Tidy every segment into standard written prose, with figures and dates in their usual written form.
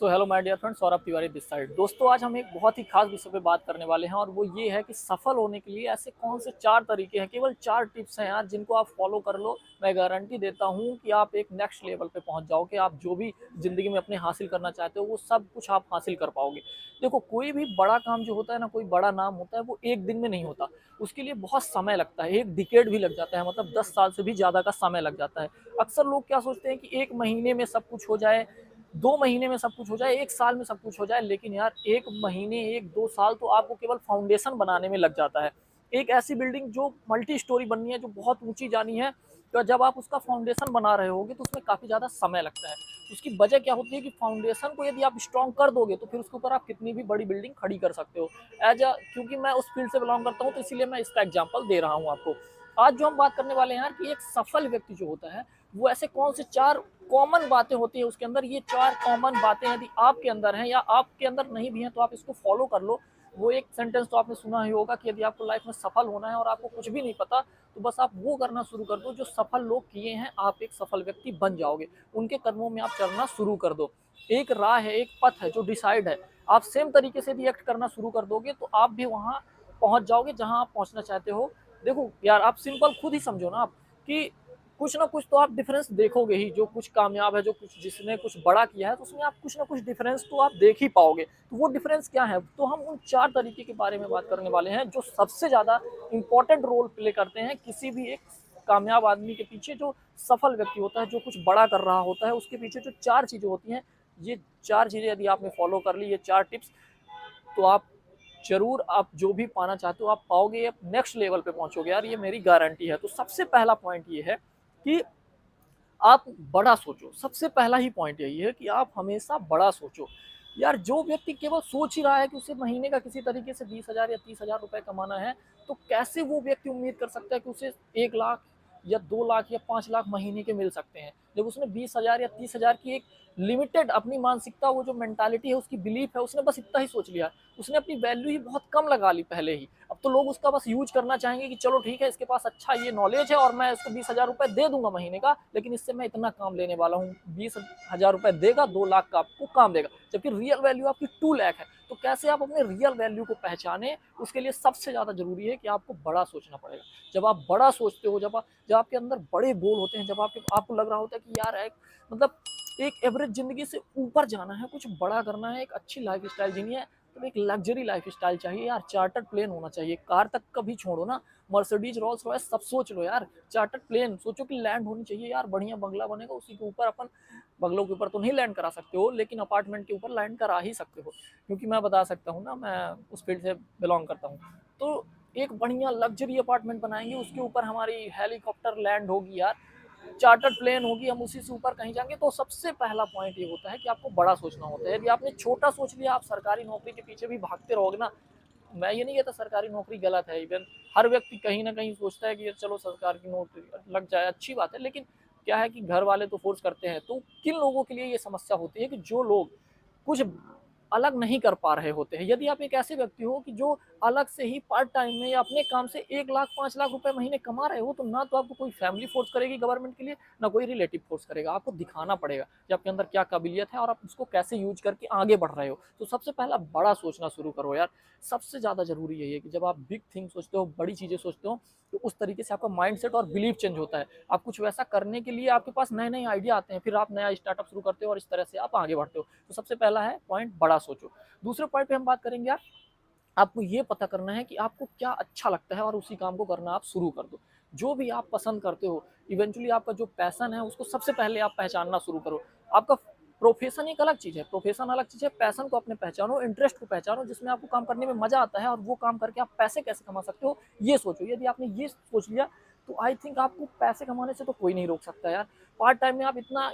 So hello my dear friends, Saurabh Tiwari this side. दोस्तों, आज हम एक बहुत ही खास विषय पे बात करने वाले हैं और वो ये है कि सफल होने के लिए ऐसे कौन से 4 तरीके हैं, केवल 4 टिप्स हैं यार, जिनको आप फॉलो कर लो। मैं गारंटी देता हूँ कि आप एक नेक्स्ट लेवल पे पहुंच जाओगे। आप जो भी ज़िंदगी में अपने हासिल करना चाहते हो वो सब कुछ आप हासिल कर पाओगे। देखो, कोई भी बड़ा काम जो होता है ना, कोई बड़ा नाम होता है, वो एक दिन में नहीं होता। उसके लिए बहुत समय लगता है, 1 डिकेड भी लग जाता है, मतलब 10 साल से भी ज़्यादा का समय लग जाता है। अक्सर लोग क्या सोचते हैं कि 1 महीने में सब कुछ हो जाए, 2 महीने में सब कुछ हो जाए, 1 साल में सब कुछ हो जाए, लेकिन यार 1 महीने, 1-2 साल तो आपको केवल फाउंडेशन बनाने में लग जाता है। एक ऐसी बिल्डिंग जो मल्टी स्टोरी बननी है, जो बहुत ऊंची जानी है, तो जब आप उसका फाउंडेशन बना रहे होगे तो उसमें काफ़ी ज़्यादा समय लगता है। उसकी वजह क्या होती है कि फाउंडेशन को यदि आप स्ट्रॉन्ग कर दोगे तो फिर उसके ऊपर आप कितनी भी बड़ी बिल्डिंग खड़ी कर सकते हो। क्योंकि मैं उस फील्ड से बिलोंग करता हूँ, तो इसीलिए मैं इसका एग्जाम्पल दे रहा हूँ आपको। आज जो हम बात करने वाले हैं यार, कि एक सफल व्यक्ति जो होता है, वो ऐसे कौन से 4 कॉमन बातें होती है उसके अंदर। ये 4 कॉमन बातें यदि आपके अंदर हैं या आपके अंदर नहीं भी हैं तो आप इसको फॉलो कर लो। वो एक सेंटेंस तो आपने सुना ही होगा कि यदि आपको लाइफ में सफल होना है और आपको कुछ भी नहीं पता, तो बस आप वो करना शुरू कर दो जो सफल लोग किए हैं, आप एक सफल व्यक्ति बन जाओगे। उनके कदमों में आप चलना शुरू कर दो। एक राह है, एक पथ है जो डिसाइड है। आप सेम तरीके से रिएक्ट करना शुरू कर दोगे तो आप भी वहां पहुंच जाओगे जहां आप पहुंचना चाहते हो। देखो यार, आप सिंपल खुद ही समझो ना आप, कि कुछ ना कुछ तो आप डिफरेंस देखोगे ही। जो कुछ कामयाब है, जो कुछ जिसने कुछ बड़ा किया है, तो उसमें आप कुछ ना कुछ डिफरेंस तो आप देख ही पाओगे। तो वो डिफरेंस क्या है, तो हम उन 4 तरीके के बारे में बात करने वाले हैं जो सबसे ज्यादा इंपॉर्टेंट रोल प्ले करते हैं किसी भी एक कामयाब आदमी के पीछे। जो सफल व्यक्ति होता है, जो कुछ बड़ा कर रहा होता है, उसके पीछे जो 4 चीजें होती हैं, ये 4 चीजें यदि आपने फॉलो कर ली, ये 4 टिप्स, तो आप जरूर, आप जो भी पाना चाहते हो आप पाओगे, आप नेक्स्ट लेवल पे पहुंचोगे यार, ये मेरी गारंटी है। तो सबसे पहला पॉइंट ये है कि आप बड़ा सोचो। सबसे पहला ही पॉइंट यही है कि आप हमेशा बड़ा सोचो। यार, जो व्यक्ति केवल सोच ही रहा है कि उसे महीने का किसी तरीके से 20,000 या 30,000 रुपए कमाना है, तो कैसे वो व्यक्ति उम्मीद कर सकता है कि उसे 1 लाख या 2 लाख या 5 लाख महीने के मिल सकते हैं, जब उसने 20,000 या 30,000 की एक लिमिटेड अपनी मानसिकता, वो जो मेंटालिटी है, उसकी बिलीफ है, उसने बस इतना ही सोच लिया। उसने अपनी वैल्यू ही बहुत कम लगा ली पहले ही। अब तो लोग उसका बस यूज करना चाहेंगे कि चलो ठीक है, इसके पास अच्छा ये नॉलेज है और मैं इसको 20,000 रुपए दे दूंगा महीने का, लेकिन इससे मैं इतना काम लेने वाला हूँ। 20,000 रुपए देगा, 2 लाख का आपको काम देगा, जबकि रियल वैल्यू आपकी 2 लाख है। तो कैसे आप अपने रियल वैल्यू को पहचाने, उसके लिए सबसे ज्यादा जरूरी है कि आपको बड़ा सोचना पड़ेगा। जब आप बड़ा सोचते हो, जब आपके अंदर बड़े गोल होते हैं, जब आपको लग रहा होता है कि यार एक, मतलब एक एवरेज जिंदगी से ऊपर जाना है, कुछ बड़ा करना है, एक अच्छी लाइफ स्टाइल जीनी है, तो एक लग्जरी लाइफ स्टाइल चाहिए यार। चार्टर्ड प्लेन होना चाहिए। कार तक कभी छोड़ो ना, मर्सिडीज, रोल्स रॉयस सब सोच लो यार। चार्टर्ड प्लेन सोचो कि लैंड होनी चाहिए यार, बढ़िया बंगला बनेगा, उसी के ऊपर अपन, बंगलों के ऊपर तो नहीं लैंड करा सकते हो, लेकिन अपार्टमेंट के ऊपर लैंड करा ही सकते हो। क्योंकि मैं बता सकता हूँ ना, मैं उस फील्ड से बिलोंग करता हूँ। तो एक बढ़िया लग्जरी अपार्टमेंट बनाएंगे, उसके ऊपर हमारी हेलीकॉप्टर लैंड होगी यार, चार्टर्ड प्लेन होगी, हम उसी से ऊपर कहीं जाएंगे। तो सबसे पहला पॉइंट ये होता है कि आपको बड़ा सोचना होता है। यदि आपने छोटा सोच लिया, आप सरकारी नौकरी के पीछे भी भागते रहोगे ना। मैं ये नहीं कहता सरकारी नौकरी गलत है, इवन हर व्यक्ति कहीं ना कहीं सोचता है कि चलो सरकार की नौकरी लग जाए, अच्छी बात है, लेकिन क्या है कि घर वाले तो फोर्स करते हैं। तो किन लोगों के लिए ये समस्या होती है कि जो लोग कुछ अलग नहीं कर पा रहे होते हैं। यदि आप एक ऐसे व्यक्ति हो कि जो अलग से ही पार्ट टाइम में या अपने काम से 1 लाख 5 लाख रुपए महीने कमा रहे हो, तो ना तो आपको कोई फैमिली फोर्स करेगी गवर्नमेंट के लिए, ना कोई रिलेटिव फोर्स करेगा। आपको दिखाना पड़ेगा कि आपके अंदर क्या काबिलियत है और आप उसको कैसे यूज करके आगे बढ़ रहे हो। तो सबसे पहला बड़ा सोचना शुरू करो यार। सबसे ज्यादा जरूरी यही है कि जब आप बिग थिंग सोचते हो, बड़ी चीजें सोचते हो, तो उस तरीके से आपका माइंडसेट और बिलीव चेंज होता है। आप कुछ वैसा करने के लिए आपके पास नए नए आइडिया आते हैं, फिर आप नया स्टार्टअप शुरू करते हो और इस तरह से आप आगे बढ़ते हो। तो सबसे पहला है पॉइंट, बड़ा सोचो। दूसरे पॉइंट पे हम बात करेंगे यार, आपको ये पता करना है कि आपको क्या अच्छा लगता है और उसी काम को करना आप शुरू कर दो। जो भी आप पसंद करते हो, इवेंचुअली आपका जो पैशन है उसको सबसे पहले आप पहचानना शुरू करो। आपका प्रोफेशन एक अलग चीज है, प्रोफेशन अलग चीज है। पैशन को अपने पहचानो, इंटरेस्ट को पहचानो, जिसमें आपको काम करने में मजा आता है, और वो काम करके आप पैसे कैसे कमा सकते हो ये सोचो। यदि आपने ये सोच लिया, तो आई थिंक आपको पैसे कमाने से तो कोई नहीं रोक सकता यार। पार्ट टाइम में आप इतना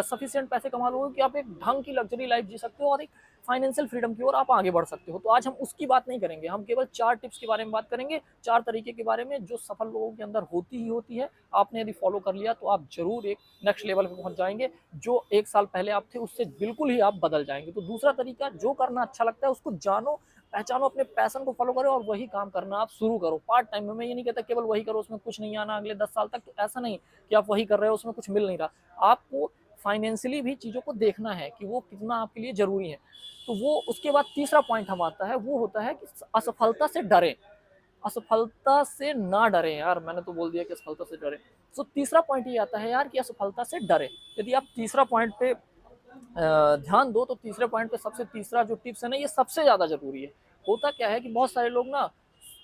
सफिशिएंट पैसे कमा लोगे कि आप एक ढंग की लग्जरी लाइफ जी सकते हो और एक फाइनेंशियल फ्रीडम की ओर आप आगे बढ़ सकते हो। तो आज हम उसकी बात नहीं करेंगे, हम केवल 4 टिप्स के बारे में बात करेंगे, 4 तरीके के बारे में जो सफल लोगों के अंदर होती ही होती है। आपने यदि फॉलो कर लिया तो आप जरूर एक नेक्स्ट लेवल पे पहुंच जाएंगे। जो 1 साल पहले आप थे उससे बिल्कुल ही आप बदल जाएंगे। तो दूसरा तरीका, जो करना अच्छा लगता है उसको जानो, पहचानो, अपने पैशन को फॉलो करो और वही काम करना आप शुरू करो पार्ट टाइम में। मैं ये नहीं कहता केवल वही करो, उसमें कुछ नहीं आना अगले 10 साल तक, तो ऐसा नहीं कि आप वही कर रहे हो उसमें कुछ मिल नहीं रहा। आपको फाइनेंशियली भी चीज़ों को देखना है कि वो कितना आपके लिए ज़रूरी है। तो वो उसके बाद तीसरा पॉइंट हम आता है, वो होता है कि असफलता से डरें। असफलता से ना डरें यार, मैंने तो बोल दिया कि असफलता से डरें। तो तीसरा पॉइंट ये आता है यार कि असफलता से डरें। यदि आप तीसरा पॉइंट पे ध्यान दो तो तीसरे पॉइंट पे सबसे तीसरा जो टिप्स है ना, ये सबसे ज़्यादा ज़रूरी है। होता क्या है कि बहुत सारे लोग ना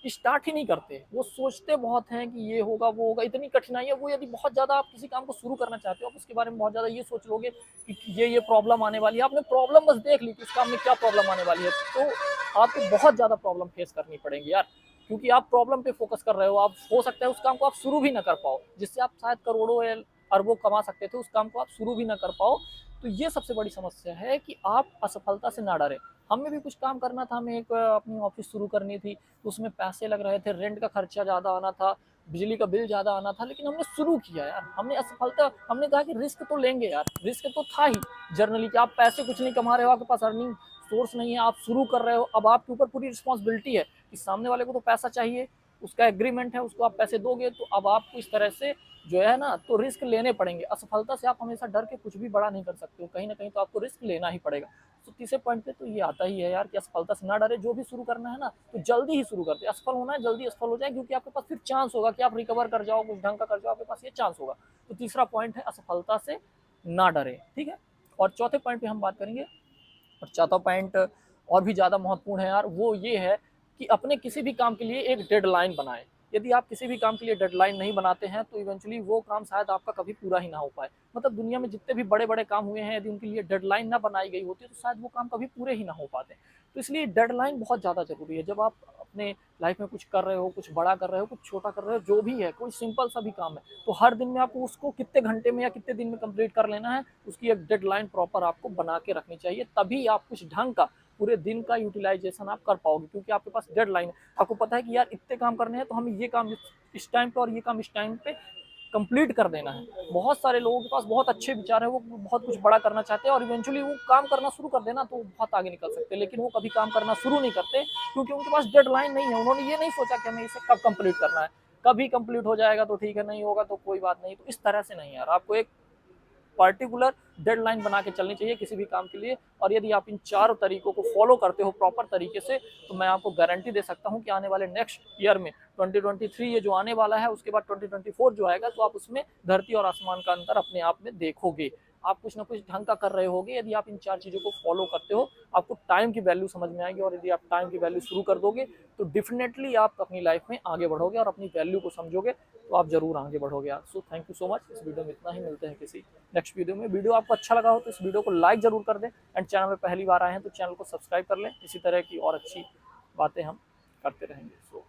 स्टार्ट ही नहीं करते, वो सोचते बहुत हैं कि ये होगा वो होगा, इतनी कठिनाई है। वो यदि बहुत ज़्यादा आप किसी काम को शुरू करना चाहते हो, आप उसके बारे में बहुत ज़्यादा ये सोच लोगे कि ये प्रॉब्लम आने वाली है, आपने प्रॉब्लम बस देख ली कि उस काम में क्या प्रॉब्लम आने वाली है, तो आपको बहुत ज़्यादा प्रॉब्लम फेस करनी पड़ेगी यार। क्योंकि आप प्रॉब्लम पे फोकस कर रहे हो, आप हो सकता है उस काम को आप शुरू भी ना कर पाओ, जिससे आप शायद करोड़ों या अरबों कमा सकते थे, उस काम को आप शुरू भी ना कर पाओ। तो ये सबसे बड़ी समस्या है कि आप असफलता से ना डरें। हमें भी कुछ काम करना था, हमें एक अपनी ऑफिस शुरू करनी थी, तो उसमें पैसे लग रहे थे, रेंट का खर्चा ज़्यादा आना था, बिजली का बिल ज़्यादा आना था, लेकिन हमने शुरू किया यार। हमने असफलता, हमने कहा कि रिस्क तो लेंगे यार, रिस्क तो था ही जनरली कि आप पैसे कुछ नहीं कमा रहे हो, आपके पास अर्निंग सोर्स नहीं है, आप शुरू कर रहे हो, अब आपके ऊपर पूरी रिस्पॉन्सिबिलिटी है कि सामने वाले को तो पैसा चाहिए, उसका एग्रीमेंट है, उसको आप पैसे दोगे, तो अब आपको इस तरह से जो है ना, तो रिस्क लेने पड़ेंगे। असफलता से आप हमेशा डर के कुछ भी बड़ा नहीं कर सकते हो, कहीं ना कहीं तो आपको रिस्क लेना ही पड़ेगा। तो तीसरे पॉइंट पे तो ये आता ही है यार कि असफलता से ना डरे, जो भी शुरू करना है ना तो जल्दी ही शुरू कर दे। असफल होना है जल्दी असफल हो जाए, क्योंकि आपके पास फिर चांस होगा कि आप रिकवर कर जाओ, कुछ ढंग का कर जाओ, आपके पास ये चांस होगा। तो तीसरा पॉइंट है असफलता से ना डरे, ठीक है। और चौथे पॉइंट पे हम बात करेंगे, और चौथा पॉइंट और भी ज़्यादा महत्वपूर्ण है यार, वो ये है कि अपने किसी भी काम के लिए एक डेडलाइन बनाएं। यदि आप किसी भी काम के लिए डेडलाइन नहीं बनाते हैं तो इवेंचुअली वो काम शायद आपका कभी पूरा ही ना हो पाए। मतलब दुनिया में जितने भी बड़े बड़े काम हुए हैं, यदि उनके लिए डेडलाइन ना बनाई गई होती तो शायद वो काम कभी पूरे ही ना हो पाते। तो इसलिए डेडलाइन बहुत ज़्यादा ज़रूरी है। जब आप अपने लाइफ में कुछ कर रहे हो, कुछ बड़ा कर रहे हो, कुछ छोटा कर रहे हो, जो भी है, कोई सिंपल सा भी काम है, तो हर दिन में आपको उसको कितने घंटे में या कितने दिन में कंप्लीट कर लेना है, उसकी एक डेडलाइन प्रॉपर आपको बना के रखनी चाहिए। तभी आप कुछ ढंग का पूरे दिन का यूटिलाइजेशन आप कर पाओगे, क्योंकि आपके पास डेडलाइन है। आपको पता है कि यार इतने काम करने हैं, तो हमें ये काम इस टाइम पे और ये काम इस टाइम पे कंप्लीट कर देना है। बहुत सारे लोगों के पास बहुत अच्छे विचार है, वो बहुत कुछ बड़ा करना चाहते हैं और इवेंचुअली वो काम करना शुरू कर देना तो बहुत आगे निकल सकते हैं, लेकिन वो कभी काम करना शुरू नहीं करते क्योंकि उनके पास डेडलाइन नहीं है। उन्होंने ये नहीं सोचा कि हमें इसे कब कंप्लीट करना है, कभी कंप्लीट हो जाएगा तो ठीक है, नहीं होगा तो कोई बात नहीं। तो इस तरह से नहीं यार, आपको एक पर्टिकुलर डेडलाइन बना के चलनी चाहिए किसी भी काम के लिए। और यदि आप इन चारों तरीकों को फॉलो करते हो प्रॉपर तरीके से, तो मैं आपको गारंटी दे सकता हूं कि आने वाले नेक्स्ट ईयर में 2023 ये जो आने वाला है, उसके बाद 2024 जो आएगा, तो आप उसमें धरती और आसमान का अंतर अपने आप में देखोगे। आप कुछ ना कुछ ढंग का कर रहे होगे यदि आप इन चार चीज़ों को फॉलो करते हो। आपको टाइम की वैल्यू समझ में आएगी, और यदि आप टाइम की वैल्यू शुरू कर दोगे तो डेफिनेटली आप अपनी लाइफ में आगे बढ़ोगे और अपनी वैल्यू को समझोगे, तो आप जरूर आगे बढ़ोगे यार। So thank you so much. इस वीडियो में इतना ही, मिलते हैं किसी नेक्स्ट वीडियो में। वीडियो आपको अच्छा लगा हो तो इस वीडियो को लाइक जरूर कर दें, एंड चैनल में पहली बार आए हैं तो चैनल को सब्सक्राइब कर लें। इसी तरह की और अच्छी बातें हम करते रहेंगे। सो